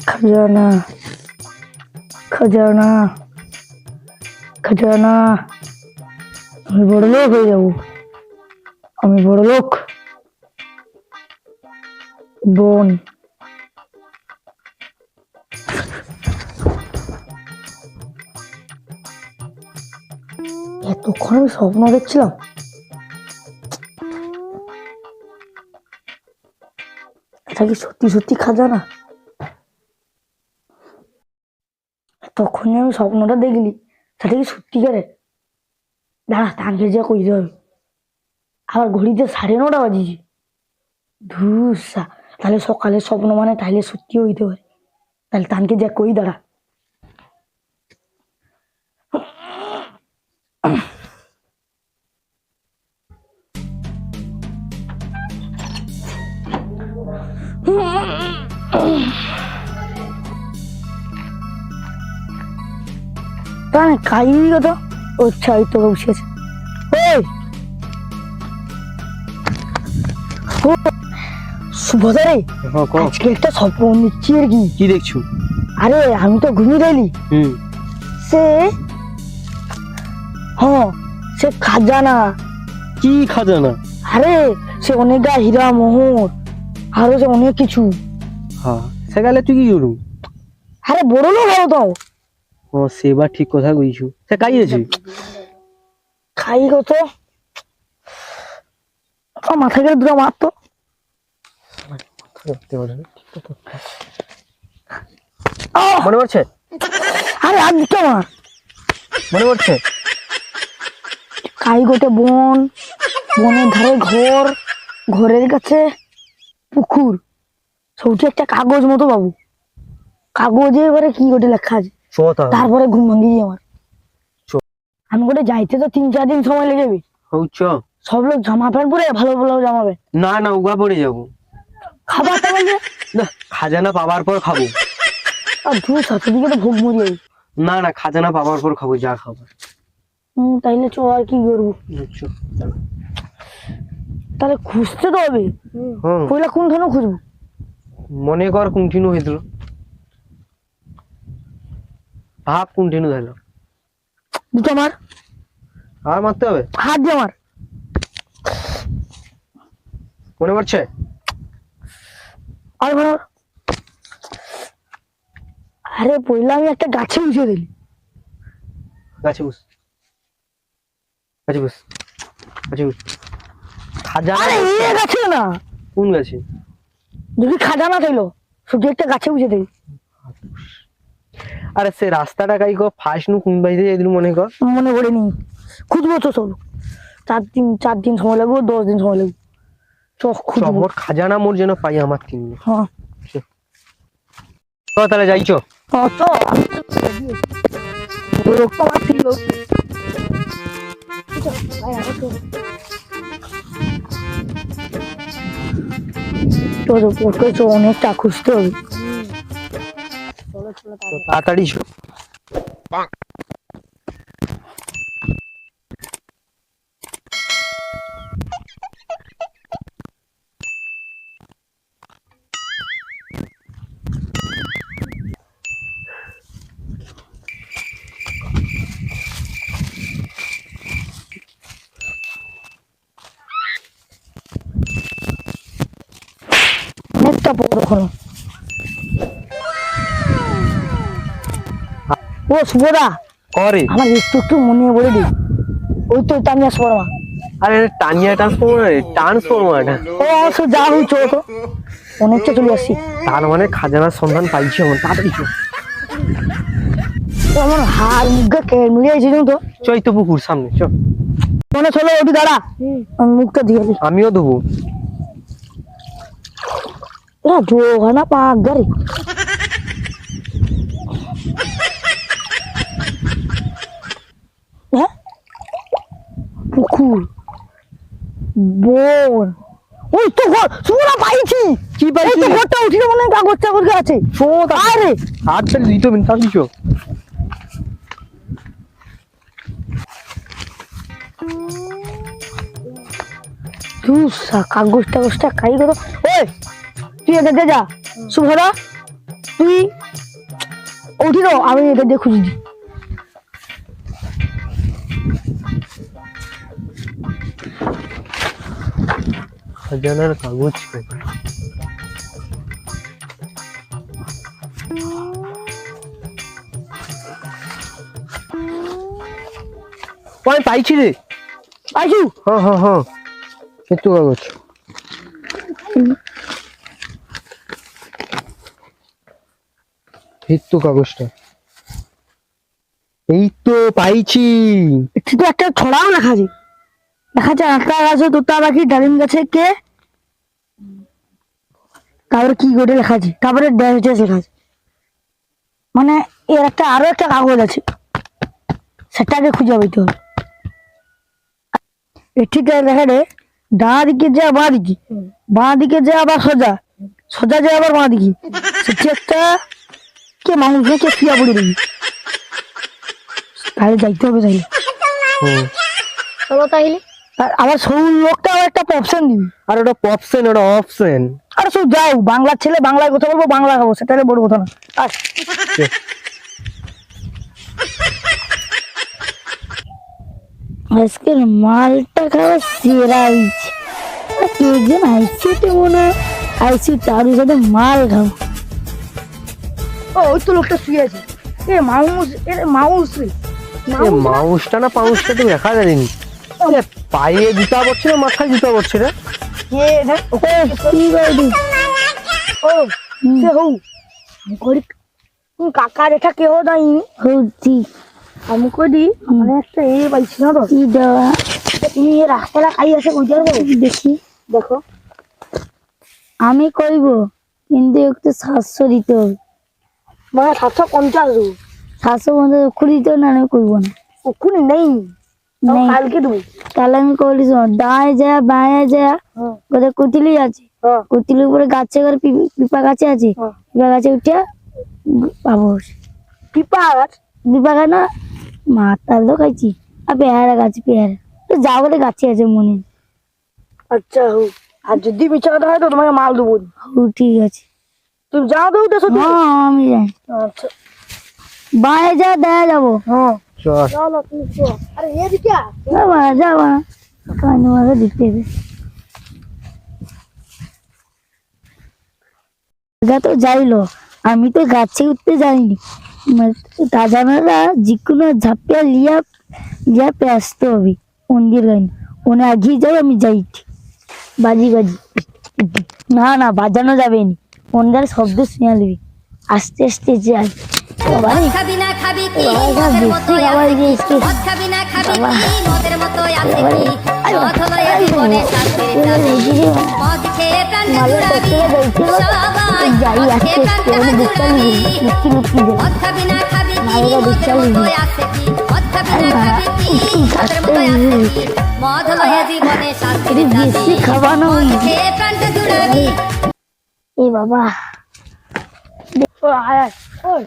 खजाना खजाना खजाना আমি বড় লোক হয়ে যাবো। আমি বড় লোক। বোন এতক্ষণ আমি স্বপ্ন দেখছিলাম। এটা কি সত্যি সত্যি খাজানা? তখনই আমি স্বপ্নটা দেখলি, সেটা কি সত্যিকারের? দাঁড়া, তাকে যা কইতে হবে। আবার ঘড়িতে 9:30 বাজিয়েছি। ধুসা, তাহলে সকালে স্বপ্ন মানে তাহলে সত্যি হইতে পারে। তাহলে তানকে যা কই, দাঁড়া। কাই কথা। আচ্ছা, এই তো বসেছে। সুভদ্রা রে, আজকে একটা স্বপ্ন নিচ্ছি আর কি। কি দেখছো? আরে আমি তো ঘুমিয়ে রইলি। সে হ্যাঁ, সে খাজানা। কি খাজানা? আরে সে অনেক হীরা মোহর, আরো সে অনেক কিছু। হ্যাঁ, সেকালে তুই কি করু? আরে বড় লোক হলো তো। ও, সেবার ঠিক কথা কইছু। সে কাই আছে? খাই কত মাথা গেলে দুটো মারতো। মনে পড়ছে? আরে আর দুটো মার। মনে পড়ছে? খাই গোটে বন, বনের ধারে ঘর, ঘরের কাছে পুকুর, সৌটি একটা কাগজ মতো বাবু। কাগজে এবারে কি গোটে লেখা আছে। তারপরে ঘুম ভাঙিয়ে আমার। আমি গোটে যাইতে তো 3-4 দিন সময় লেগে যাবে। সব লোক জামা প্যান্ট পরে ভালো ভালো জামা প্যান্ট। না না, উগা পড়ে যাবো। খাবারটা বলছে না, খাজানা পাবার পর খাবো। আর তুই সাথে তো ভোগ মরি যাবি। না না, খাজানা পাবার পর খাবো যা খাবার। তাইলে চ, আর কি করবো। তাহলে খুঁজতে তো হবে। কইলা কোনখানে খুঁজবো? মনে কর কন্টিনিউ হইছিল। ভাব কন্টিনিউ হইল। দুটো মার। আর মারতে হবে? হাত দিয়ে মার। মনে পড়ছে? আর মার। আরে পয়লা আমি একটা গাছে বসে দিলি। গাছে বস, গাছে বস, গাছে বস। খাজানা? আরে এই গাছে না। কোন গাছে? যদি খাজানা থাইলো শুধু একটা গাছে বসে দিলি। আরে সে রাস্তাটা কাই কো ফার্স্ট নু কোন বাইতে যাইদিল মনে কর। মনে পড়েনি। খুঁজবো তো সব। 4 দিন সময় লাগবে, 10 দিন সময় লাগবে। চোখ খুঁজবো। মোর খাজানা মোর যেন পাই আমার 3 দিন। হ্যাঁ তো তাহলে যাইছো? হ্যাঁ তো লোকটা মারছিল। অনেকটা খুঁজতে হবে। তাড়াতাড়ি অনেকটা বড় হলো। ও সুভদা, করে আমার একটু একটু মনে পড়ে দি। ওই তো ট্রান্সফরমার। আরে টানিয়া ট্রান্সফরমার। ও সে যা হইছো তো অনেকটা চলে আসছি। তার মানে খাজানার সন্ধান পাইছি আমার। তাড়াতাড়ি চো। আমার হাড় মুখে কেড়ে মিলিয়ে যাইছে তো। চৈত পুকুর সামনে চ। মনে চলো ওটি দাঁড়া, আমি মুখটা দিয়ে দিই। আমিও দেবো। এরা জোগানা পাক গাড়ি। হ্যাঁ, পুকুর, বন, ওই তো ঘর। সুরা পাইছি। কি পাইছি? এই তো ঘরটা উঠিয়ে মনে হয় কাগজ টাগজ আছে। আরে হাত ফেলে দিতে হবে। তাড়াতাড়ি চো। কাগজ টাগজটা খাই করো। ওই তুই একে দে যা। শুভরা তুই উঠি তো, আমি একে দিয়ে খুঁজে দিই। খাজানার কাগজ কই? ওই পাইছি রে। পাইছু? হ্যাঁ হ্যাঁ হ্যাঁ, একটু কাগজ। এই তো কাগজটা, এই তো পাইছি। একটু তো একটা ছড়াও লেখা আছে, লেখা আছে আঁকড়া গাছে তোতা পাখি ডালিম গাছে কে, তারপরে কি করে লেখা আছে, তারপরে ড্যাশ ড্যাশ লেখা আছে। মানে এর একটা আরো একটা কাগজ আছে, সেটাকে খুঁজে পেতে হবে। ঠিক লেখা রে, ডাঁ দিকে যা বাঁ দিকে, বাঁ দিকে যা আবার সোজা, সোজা যা আবার বাঁ দিকে। সেটি একটা কে মানুষ কে শুয়া পড়ে দিবি, তাহলে যাইতে হবে তাইলে। হুম। চলো তাইলে। আর আবার সরু লোকটা আবার একটা অপশন দিবি। আর ওটা অপশন, ওটা অপশন। আর সব যাও, বাংলার ছেলে বাংলায় কথা বলবো, বাংলা খাবো, সেটা বড় কথা না। আস আজকের মালটা খাওয়া সেরা হয়েছে। কেজন আইসিতে মনে হয় আইসি তার সাথে মাল খাবো। ও ওই তো লোকটা শুয়ে আছে। এ মাউস, এ মাউস রে। মাউসটা না পাউসটা তো দেখা যায়নি। পায়ে জুতা পড়ছে না মাথায় জুতা পড়ছে রে? কে রে? ও কি করবি? ও সে হউ গরিব কাকা রেখা কেউ নাই হচ্ছি আমি করি। মানে একটা এ পাইছি না তো, কি দেওয়া তুমি রাস্তাটা খাই আছে বুঝার দেখি। দেখো আমি কইব, কিন্তু একটু 700 দিতে হবে। মানে 750, 750 খুলি তো না, আমি কইব না, ওখানে নেই। কালকে দেবো। তাহলে আমি করি, দায় যা বাঁয়ে যা কোথায় কুতিলি আছে, কুতিলির উপরে গাছে করে পিপা গাছে আছে, পিপা গাছে উঠে পাবো। পিপা গাছ? পিপা গাছ না, মাতাল তো খাইছি। আর পেয়ারা গাছ, পেয়ারা তো যা বলে গাছে আছে মনে। আচ্ছা হো, আর যদি মিছা কথা হয় তো তোমাকে মাল দেবো। হো ঠিক আছে, তুমি যাও তো উঠে। হ্যাঁ আমি যাই। আচ্ছা বাঁয়ে যা দেয়া যাবো। হ্যাঁ চল। চলো তুমি চল। আরে এদিকে যাবা যাবা কানে মাঝে দিতে হবে। তো যাইলো, আমি তো গাছে উঠতে যাইনি। দাদানারা যেকোনো ঝাপিয়া লিয়া লিয়া আসতে হবে মন্দির গাইনি। ওনে আগিয়ে যাই, আমি যাই বাজি বাজি। না না বাজানো যাবে নি, মন্দির শব্দ শুনে নিবি। আস্তে আস্তে যাই। খাবি না খাবি কি মদের মতো মদ খাবি না খাবি কি মদের মতো আছে কি মদ হলো এ জীবনে শান্তির চাবি মদ খেয়ে প্রাণটা জুড়াবি সবাই মদ খেয়ে প্রাণটা জুড়াবি মদ খাবি না খাবি কি মদের মতো আছে কি মদ খাবি না খাবি কি মদের মতো আছে কি মদ হলো এ জীবনে শান্তির চাবি মদ খেয়ে প্রাণটা জুড়াবি। এ বাবা দেখো আয় ওই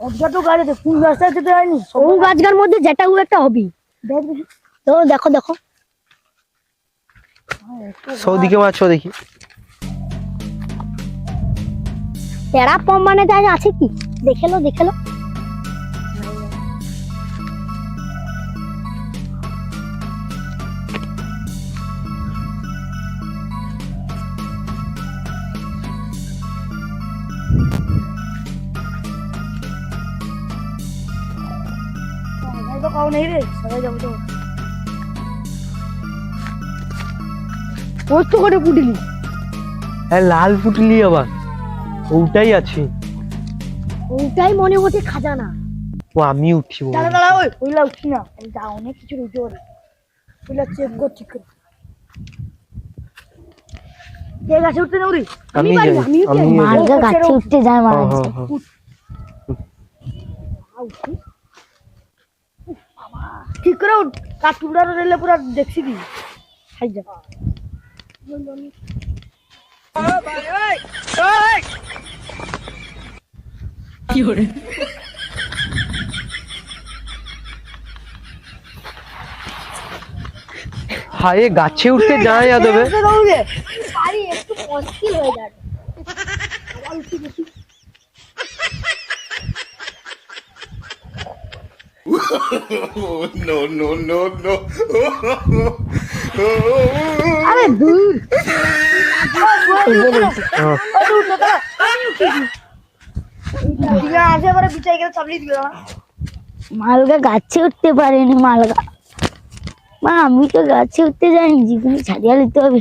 অজ্ঞাত গাড়িতে কোন রাস্তায় যেতে হয়নি, ও গাছগার মধ্যে যেটা ও একটা হবি। দেখো দেখো সৌদিকে মাছ দেখি। তেরা পম মানে যা আছে কি দেখে লো দেখে লো। তো কাউ নেই রে, সবাই যাবো তো। ওই তো করে পুটিলি। হ্যাঁ লাল পুটলি আবার ওটাই আছে। ওইটাই মনে হচ্ছে খাজানা। ও আমি উঠি দাঁড়া দাঁড়া, ওই ওইলা উঠি না, যা অনেক কিছু রইতে পারে। ওইলা চেক কর ঠিক করে। কে গাছে উঠতে না উড়ি? আমি যাই, আমি মালগা গাছে উঠতে যায় হ্যাঁ মানুষ। হ্যাঁ হ্যাঁ। ঠিক করে উঠ, কাঠ টুকরা রেলে পুরা দেখছি কি খাই যা। কি করে হায় গাছে উঠতে যায় যাবে। পারি একটু মুশকিল হয়ে যাবে। আরে দূর মালগা গাছে উঠতে পারেনি মালগা। মা আমি তো গাছে উঠতে যাইনি, যেখানে ছাড়িয়ে নিতে হবে।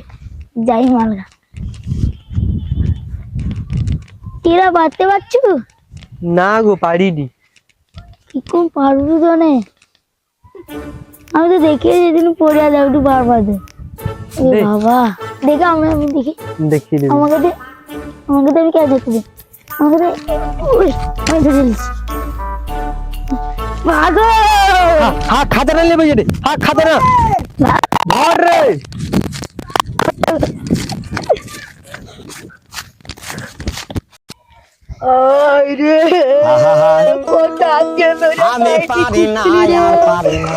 যাই মালগা। এরা বাড়তে পারছো? না গো, পারিনি। কি কম পারবো তো নে। আমি তো দেখে যেদিন পড়ে যাও একটু বারবার দে। বাবা দেখে আমি দেখি দেখিয়ে দিবি। আমাকে দে, আমাকে দে, আমি কে দেখতে দে, আমাকে দে। উই, আমি ধরে নিচ্ছি। ভাগো হ্যাঁ, খাতাটা নেবে যেতে। হ্যাঁ, খাতাটা ধর রে। আমি পারি না আর পারি না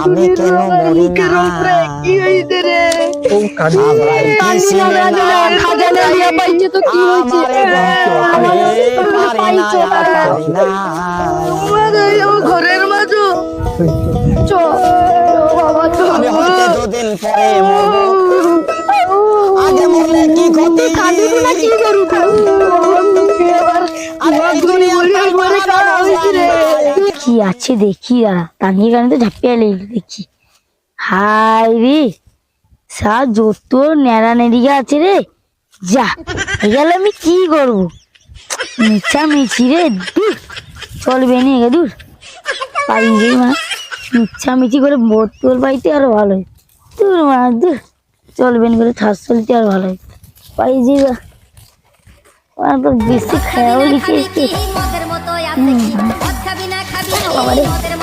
আমি কেন মরি না ও কাঁদি। খাজানা নিয়ে পাইছে তো কি হয়েছে? পারি না আর পারি না ঘরের মাঝে চো বাবা চো। আমি হয়তো দুদিন পরে মরবো আগে মরলে কি ক্ষতি কাঁদি না কি করব? কি আছে দেখি, টানিয়ে গানে তো ঝাঁপিয়ে লেগে দেখি। হাই রে, সা যত নেড়া নেড়িয়ে আছে রে। যা গেলে আমি কি করবো? মিছামিছি রে, দূর চলবে নি গে, দূর পাই যাই মা। মিছামিছি করে বোতল পাইতে আরো ভালো হয়। দূর মা দূর, চলবে না করে থাস চলতে আর ভালো হয়। পাই যাই বা তো বেশি খাওয়া গেছে। মদের মতো আছে কি মদ খাবি না খাবি কি? মদের